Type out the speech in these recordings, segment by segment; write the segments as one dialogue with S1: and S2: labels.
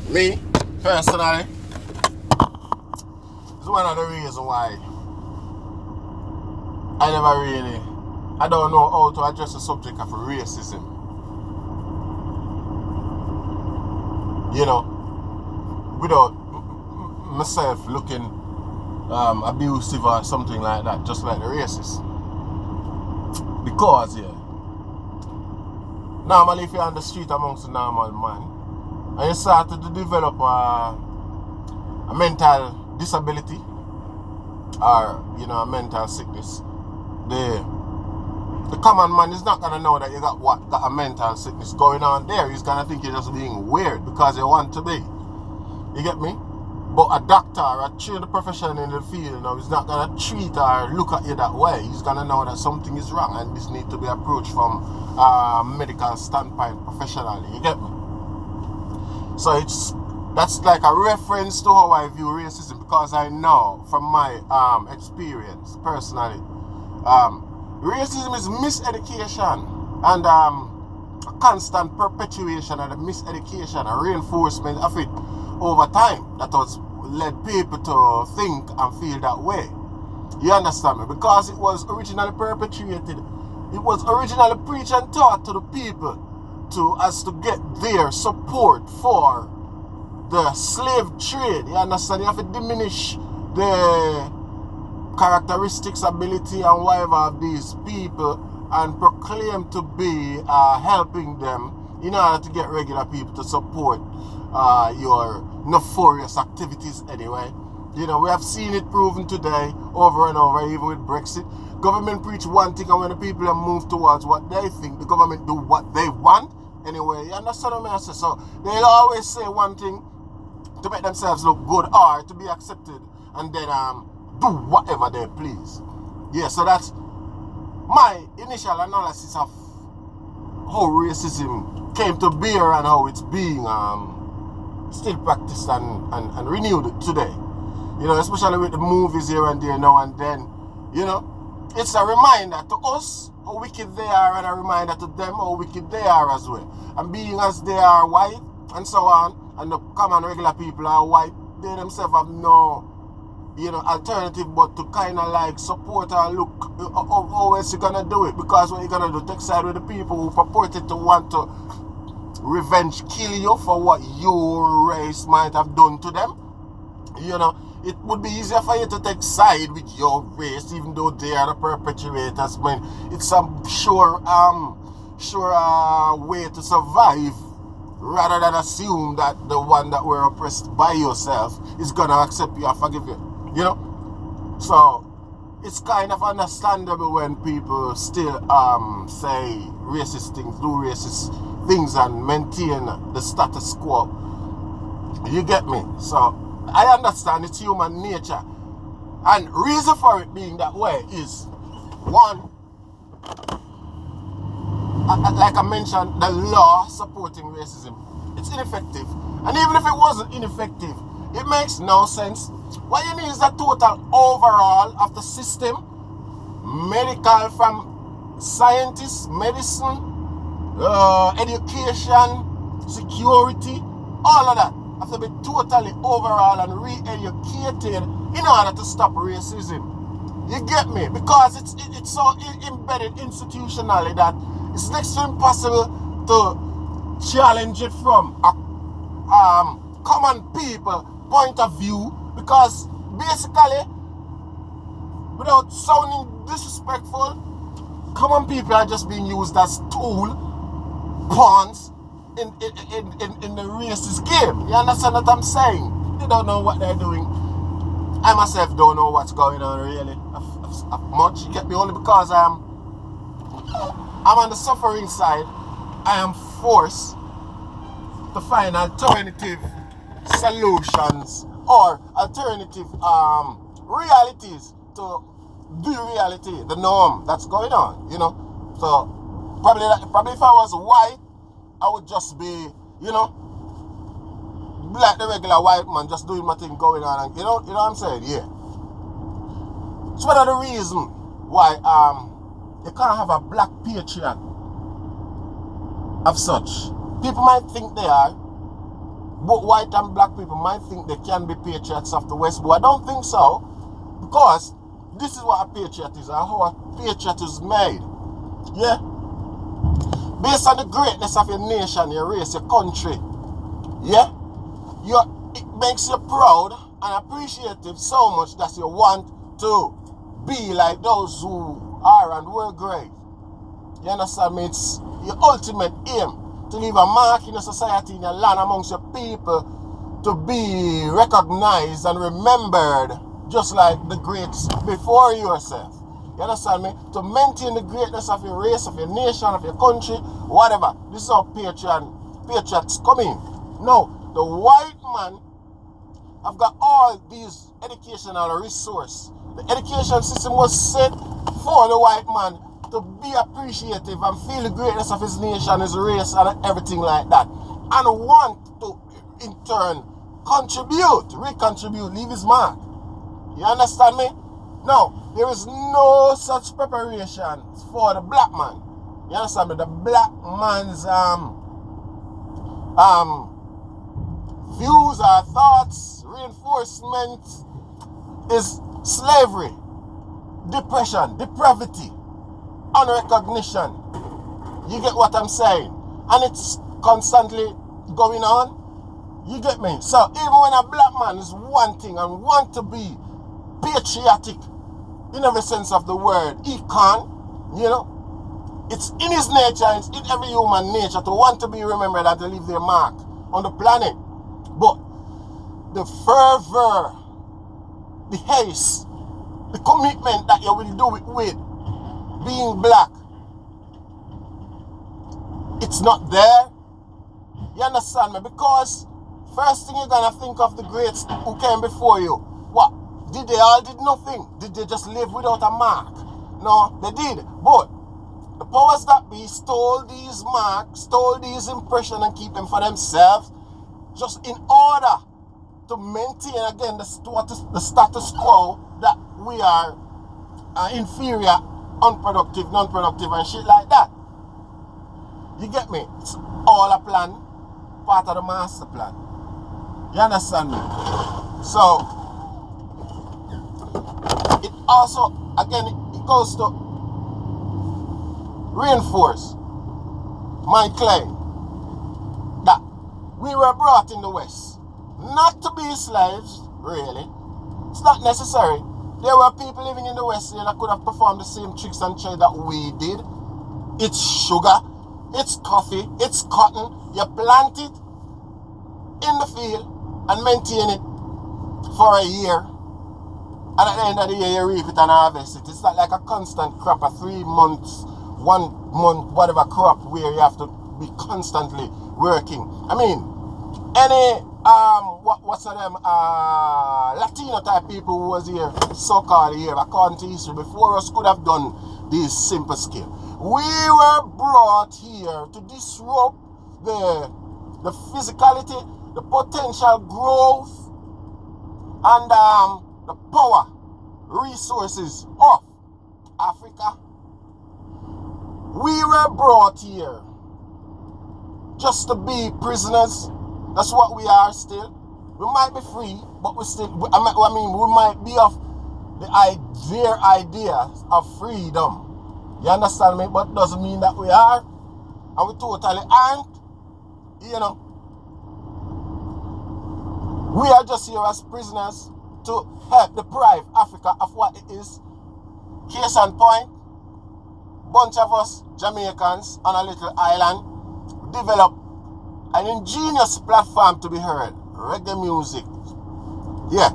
S1: Me, personally, is one of the reasons why I don't know how to address the subject of racism. You know, without myself looking abusive or something like that, just like the racist. Because, normally if you're on the street amongst the normal man, and you start to develop a mental disability or, a mental sickness, the common man is not going to know that you got a mental sickness going on there. He's going to think you're just being weird because you want to be. You get me? But a doctor or a trained professional in the field now is not going to treat or look at you that way. He's going to know that something is wrong and this needs to be approached from a medical standpoint professionally. You get me? So that's like a reference to how I view racism, because I know from my experience personally, racism is miseducation and a constant perpetuation of the miseducation, a reinforcement of it over time that has led people to think and feel that way. You understand me? Because it was originally perpetuated, it was originally preached and taught to the people as to get their support for the slave trade. You understand? You have to diminish the characteristics, ability and whatever of these people and proclaim to be helping them in order to get regular people to support your nefarious activities anyway. We have seen it proven today over and over, even with Brexit. Government preach one thing, and when the people have moved towards what they think, the government do what they want anyway. You understand what I say? So they'll always say one thing to make themselves look good or to be accepted, and then do whatever they please. So that's my initial analysis of how racism came to bear and how it's being still practiced and renewed today. Especially with the movies here and there now and then. It's a reminder to us how wicked they are, and a reminder to them how wicked they are as well. And being as they are white and so on, and the common regular people are white, they themselves have no alternative but to kind of like support or look how else you're gonna do it, because what you're gonna do, take side with the people who purported to want to revenge kill you for what your race might have done to them. It would be easier for you to take side with your race, even though they are the perpetrators. When it's a sure way to survive, rather than assume that the one that were oppressed by yourself is gonna accept you and forgive you. So it's kind of understandable when people still say racist things, do racist things and maintain the status quo. You get me? So I understand it's human nature. And reason for it being that way is, one, like I mentioned, the law supporting racism, it's ineffective. And even if it wasn't ineffective, it makes no sense. What you need is a total overhaul of the system, medical, from scientists, medicine, education, security, all of that have to be totally overhauled and re-educated in order to stop racism. You get me? Because it's so embedded institutionally that it's next to impossible to challenge it from a common people point of view, because basically, without sounding disrespectful, common people are just being used as pawns in the racist game. You understand what I'm saying? They don't know what they're doing. I myself don't know what's going on really much. You get me? Only because I'm on the suffering side. I am forced to find alternative solutions or alternative realities to the reality, the norm that's going on. So probably if I was white, I would just be, like the regular white man, just doing my thing going on, and you know what I'm saying? Yeah. It's one of the reasons why you can't have a black patriot of such. People might think they are, both white and black people might think they can be patriots of the West, but I don't think so, because this is what a patriot is, and how a patriot is made. Yeah? Based on the greatness of your nation, your race, your country. Yeah? It makes you proud and appreciative so much that you want to be like those who are and were great. You understand me? It's your ultimate aim to leave a mark in your society, in your land, amongst your people, to be recognized and remembered just like the greats before yourself. You understand me? To maintain the greatness of your race, of your nation, of your country, whatever. This is how patriots come in. No, the white man have got all these educational resources. The education system was set for the white man to be appreciative and feel the greatness of his nation, his race, and everything like that. And want to, in turn, recontribute, leave his mark. You understand me? Now, there is no such preparation for the black man. You understand me? The black man's views or thoughts, reinforcement is slavery, depression, depravity, unrecognition. You get what I'm saying? And it's constantly going on. You get me? So even when a black man is wanting and want to be patriotic in every sense of the word, he can, it's in his nature, it's in every human nature to want to be remembered and to leave their mark on the planet. But the fervor, the haste, the commitment that you will do it with being black, it's not there. You understand me? Because first thing you're gonna think of the greats who came before you. What? Did they all did nothing? Did they just live without a mark? No, they did. But the powers that be stole these marks, stole these impressions and keep them for themselves, just in order to maintain again the status quo that we are inferior, unproductive, non-productive and shit like that. You get me? It's all a plan, part of the master plan. You understand me? So it also, again, it goes to reinforce my claim that we were brought in the West not to be slaves, really. It's not necessary. There were people living in the West that could have performed the same tricks and trade that we did. It's sugar, it's coffee, it's cotton. You plant it in the field and maintain it for a year. And at the end of the year, you reap it and harvest it. It's not like a constant crop, a 3 months, 1 month, whatever crop where you have to be constantly working. I mean, any Latino type people who was here, so-called here, according to history, before us could have done this simple skill. We were brought here to disrupt the physicality, the potential growth, and the power, resources of Africa. We were brought here just to be prisoners. That's what we are still. We might be free, but we might be of their idea of freedom. You understand me? But it doesn't mean that we are, and we totally aren't. We are just here as prisoners to help deprive Africa of what it is. Case in point, bunch of us Jamaicans on a little island develop an ingenious platform to be heard. Reggae music. Yeah.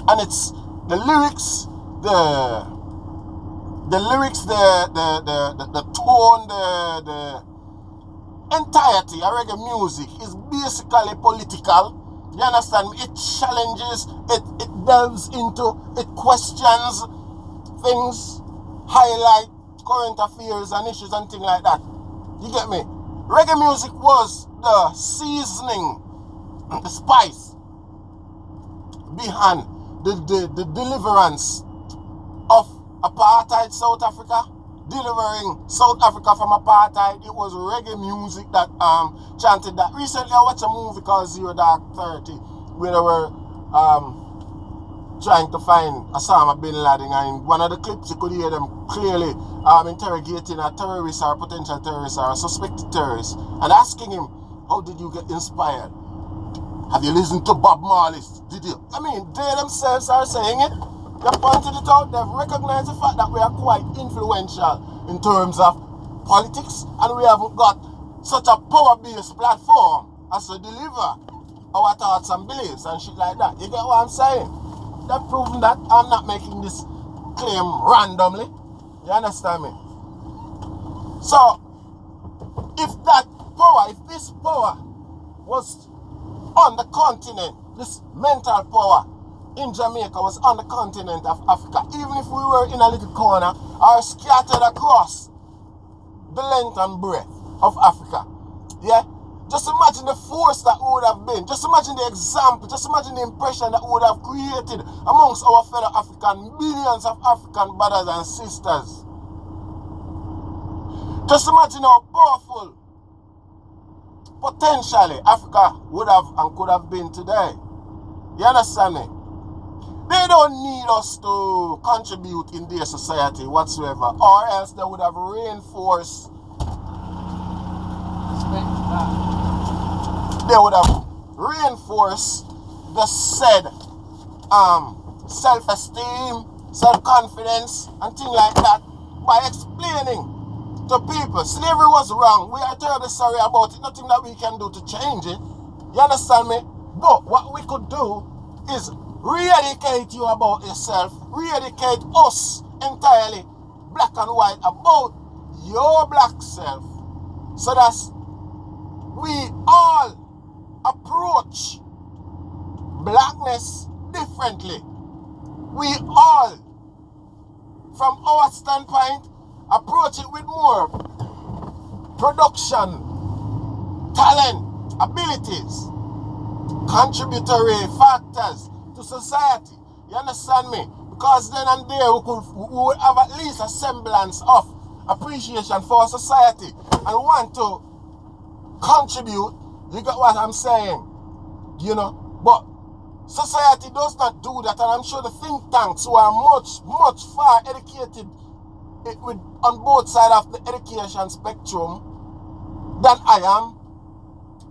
S1: And it's the lyrics, the tone, the entirety of reggae music is basically political. You understand me? It challenges, it delves into, it questions things, highlight current affairs and issues and things like that. You get me? Reggae music was the seasoning, the spice behind the deliverance of apartheid South Africa, delivering South Africa from apartheid. It was reggae music that chanted that. Recently I watched a movie called Zero Dark 30 where they were trying to find Osama bin Laden, and in one of the clips you could hear them clearly interrogating a terrorist or a potential terrorist or a suspected terrorist and asking him, how did you get inspired? Have you listened to Bob Marley? Did you? I mean, they themselves are saying it. They pointed it out. They've recognized the fact that we are quite influential in terms of politics, and we haven't got such a power-based platform as to deliver our thoughts and beliefs and shit like that. You get what I'm saying? They've proven that. I'm not making this claim randomly. You understand me? So, if that power, if this power was on the continent, this mental power in Jamaica was on the continent of Africa, even if we were in a little corner or scattered across the length and breadth of Africa, yeah? Just imagine the force that would have been. Just imagine the example. Just imagine the impression that would have created amongst our fellow African, millions of African brothers and sisters. Just imagine how powerful, potentially, Africa would have and could have been today. You understand me? They don't need us to contribute in their society whatsoever, or else they would have reinforced. They would have reinforced the said self-esteem, self-confidence, and things like that by explaining to people slavery was wrong. We are terribly sorry about it. Nothing that we can do to change it. You understand me? But what we could do is re-educate you about yourself, re-educate us entirely, black and white, about your black self, so that we all approach blackness differently. We all, from our standpoint, approach it with more production, talent, abilities, contributory factors to society. You understand me? Because then and there we would have at least a semblance of appreciation for society and want to contribute. You get what I'm saying? You know? But society does not do that, and I'm sure the think tanks who are much far educated on both sides of the education spectrum than I am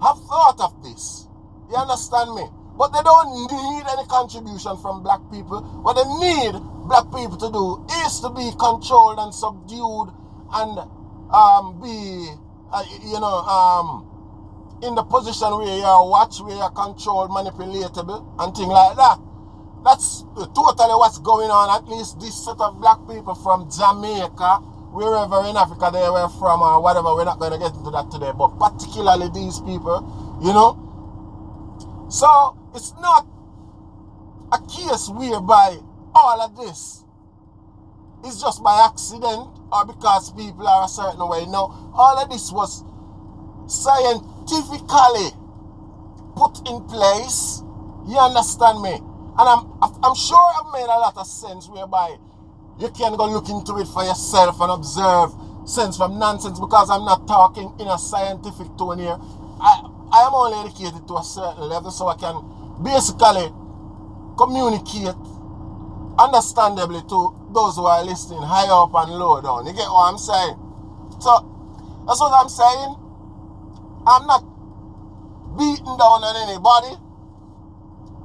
S1: have thought of this. You understand me? But they don't need any contribution from black people. What they need black people to do is to be controlled and subdued and be, in the position where you're watched, where you're controlled, manipulatable, and things like that. That's totally what's going on. At least this set of black people from Jamaica, wherever in Africa they were from or whatever, we're not going to get into that today, but particularly these people, you know. So it's not a case whereby all of this is just by accident or because people are a certain way. No, all of this was scientifically put in place. You understand me? And I'm sure I've made a lot of sense whereby you can go look into it for yourself and observe sense from nonsense, because I'm not talking in a scientific tone here. I am only educated to a certain level, so I can basically communicate understandably to those who are listening high up and low down. You get what I'm saying? So that's what I'm saying. I'm not beating down on anybody.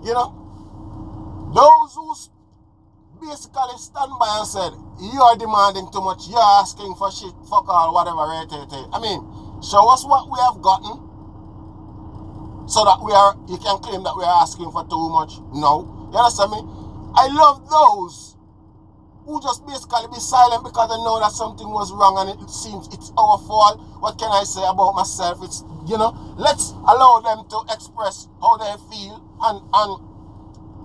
S1: You know, those who basically stand by and said, you are demanding too much, you're asking for shit, fuck all, whatever, right. I mean, show us what we have gotten, so that you can claim that we are asking for too much. No. You understand me? I love those who just basically be silent because they know that something was wrong and it seems it's our fault. What can I say about myself? It's, you know, let's allow them to express how they feel and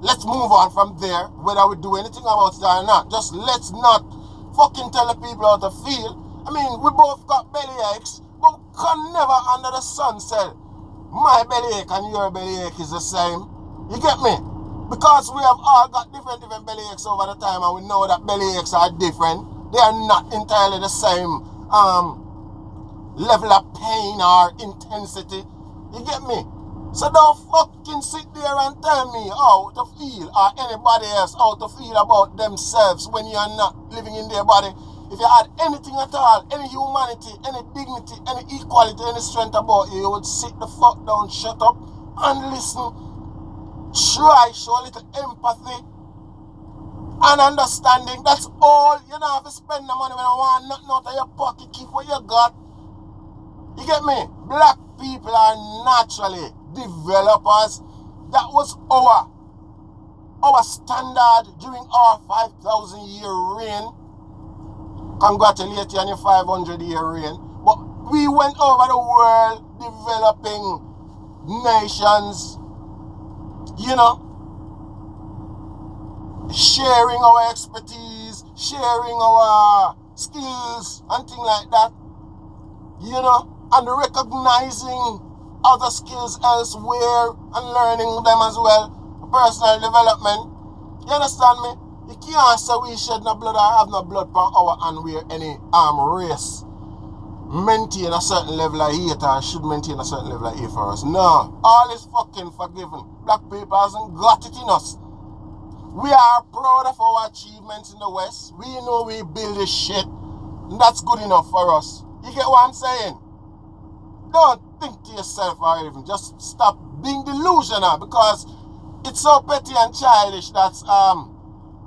S1: let's move on from there, whether we do anything about it or not. Just let's not fucking tell the people how to feel. I mean, we both got belly aches, but we can never under the sun say my bellyache and your bellyache is the same. You get me? Because we have all got different bellyachs over the time, and we know that bellyaches are different. They are not entirely the same level of pain or intensity. You get me? So don't fucking sit there and tell me how to feel, or anybody else how to feel about themselves when you are not living in their body. If you had anything at all, any humanity, any dignity, any equality, any strength about you, you would sit the fuck down, shut up, and listen. Try, show a little empathy and understanding. That's all. You don't have to spend the money when you want nothing out of your pocket. Keep what you got. You get me? Black people are naturally developers. That was our standard during our 5,000 year reign. Congratulate you on your 500 year reign. But we went over the world developing nations, you know, sharing our expertise, sharing our skills and things like that, you know, and recognizing other skills elsewhere and learning them as well. Personal development. You understand me? You can't say we shed no blood or have no blood per hour and we're any race maintain a certain level of hate or should maintain a certain level of hate for us. No. All is fucking forgiven. Black people hasn't got it in us. We are proud of our achievements in the West. We know we build this shit. And that's good enough for us. You get what I'm saying? Don't think to yourself or even just stop being delusional, because it's so petty and childish that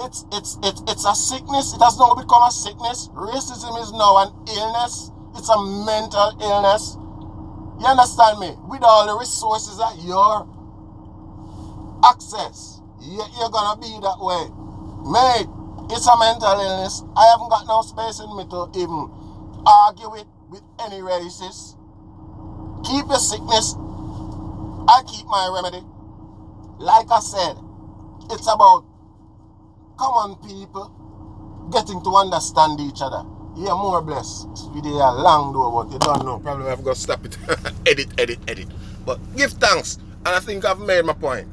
S1: it's a sickness. It has now become a sickness. Racism is now an illness. It's a mental illness. You understand me? With all the resources at your access, you're gonna be that way. Mate, it's a mental illness. I haven't got no space in me to even argue it with any racist. Keep your sickness. I keep my remedy. Like I said, it's about common people getting to understand each other. You're more blessed. This video is long though, but you don't know. Probably I've got to stop it. Edit. But give thanks. And I think I've made my point.